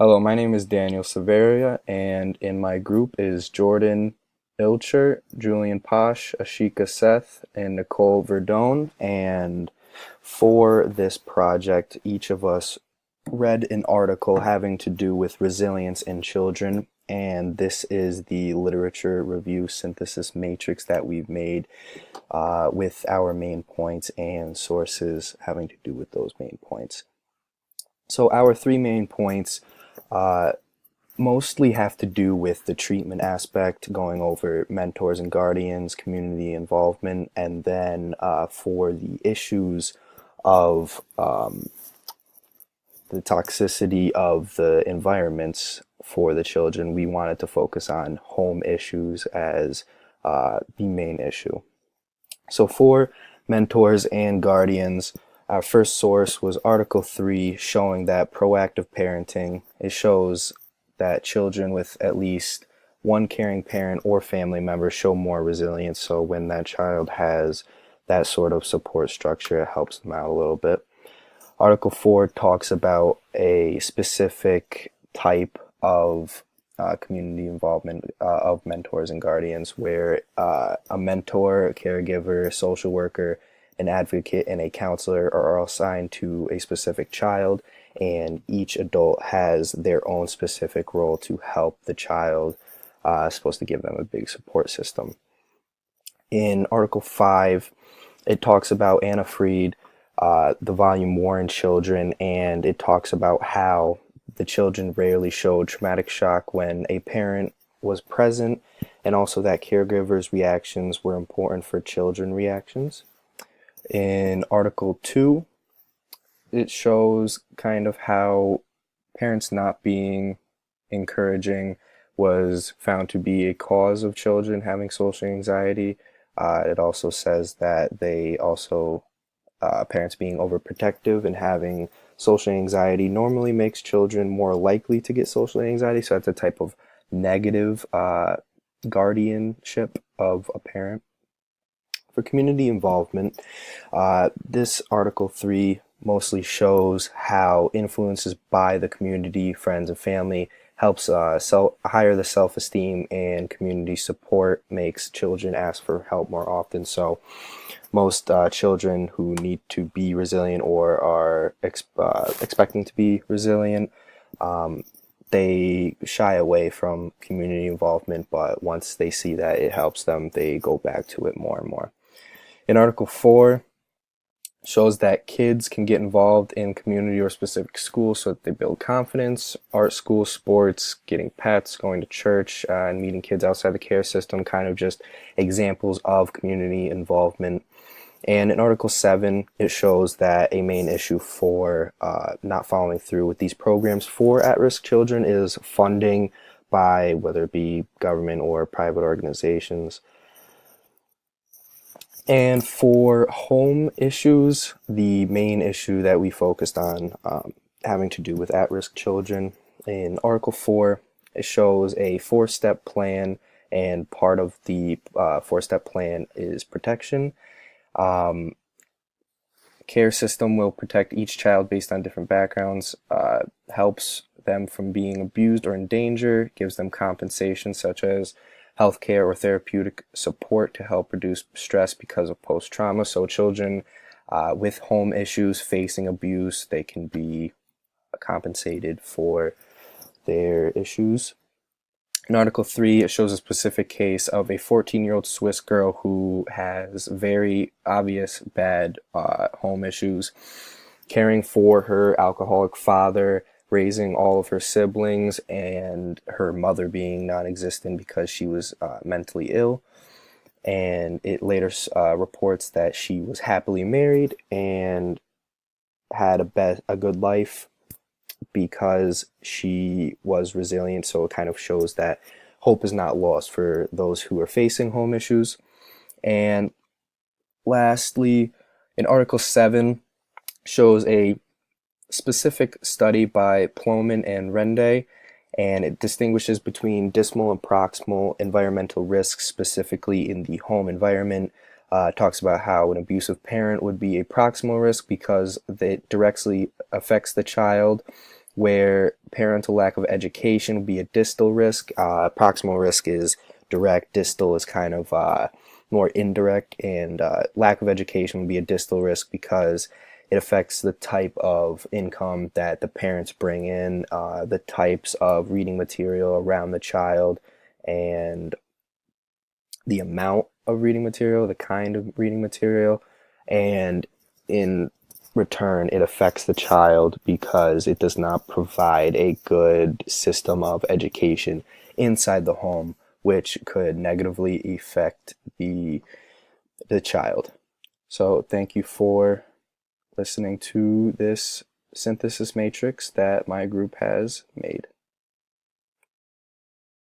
Hello, my name is Daniel Severia, and in my group is Jordan Ilcher, Julian Posh, Ashika Seth, and Nicole Verdone. And for this project, each of us read an article having to do with resilience in children. And this is the literature review synthesis matrix that we've made with our main points and sources having to do with those main points. So, our three main points uh, mostly have to do with the treatment aspect, going over mentors and guardians, community involvement, and then for the issues of the toxicity of the environments for the children, we wanted to focus on home issues as the main issue. So for mentors and guardians, our first source was Article 3 showing that proactive parenting, it shows that children with at least one caring parent or family member show more resilience. So when that child has that sort of support structure, it helps them out a little bit. Article 4 talks about a specific type of community involvement of mentors and guardians, where a mentor, a caregiver, a social worker, an advocate, and a counselor are all assigned to a specific child, and each adult has their own specific role to help the child, supposed to give them a big support system. In Article 5, it talks about Anna Freed, the volume War and Children, and it talks about how the children rarely showed traumatic shock when a parent was present, and also that caregivers' reactions were important for children reactions. In Article 2, it shows kind of how parents not being encouraging was found to be a cause of children having social anxiety. It also says that they also, parents being overprotective and having social anxiety normally makes children more likely to get social anxiety. So that's a type of negative guardianship of a parent. For community involvement, this Article 3 mostly shows how influences by the community, friends, and family helps higher the self-esteem, and community support makes children ask for help more often. So most children who need to be resilient or are expecting to be resilient, they shy away from community involvement, but once they see that it helps them, they go back to it more and more. In Article 4, shows that kids can get involved in community or specific schools so that they build confidence. Art school, sports, getting pets, going to church, and meeting kids outside the care system, kind of just examples of community involvement. And in Article 7, it shows that a main issue for not following through with these programs for at-risk children is funding by whether it be government or private organizations. And for home issues, the main issue that we focused on having to do with at-risk children. In Article 4, it shows a four-step plan, and part of the four-step plan is protection. Care system will protect each child based on different backgrounds, helps them from being abused or in danger, gives them compensation such as healthcare or therapeutic support to help reduce stress because of post-trauma. So children with home issues facing abuse, they can be compensated for their issues. In Article 3, it shows a specific case of a 14-year-old Swiss girl who has very obvious bad home issues, caring for her alcoholic father, raising all of her siblings, and her mother being non-existent because she was mentally ill. And it later reports that she was happily married and had a good life because she was resilient. So it kind of shows that hope is not lost for those who are facing home issues. And lastly, in Article 7, shows a specific study by Plomin and Rende, and it distinguishes between dismal and proximal environmental risks, specifically in the home environment. Talks about how an abusive parent would be a proximal risk because it directly affects the child, where parental lack of education would be a distal risk. Proximal risk is direct, distal is kind of more indirect, and lack of education would be a distal risk because it affects the type of income that the parents bring in, the types of reading material around the child, and the amount of reading material, the kind of reading material, and in return, it affects the child because it does not provide a good system of education inside the home, which could negatively affect the child. So thank you for listening to this synthesis matrix that my group has made.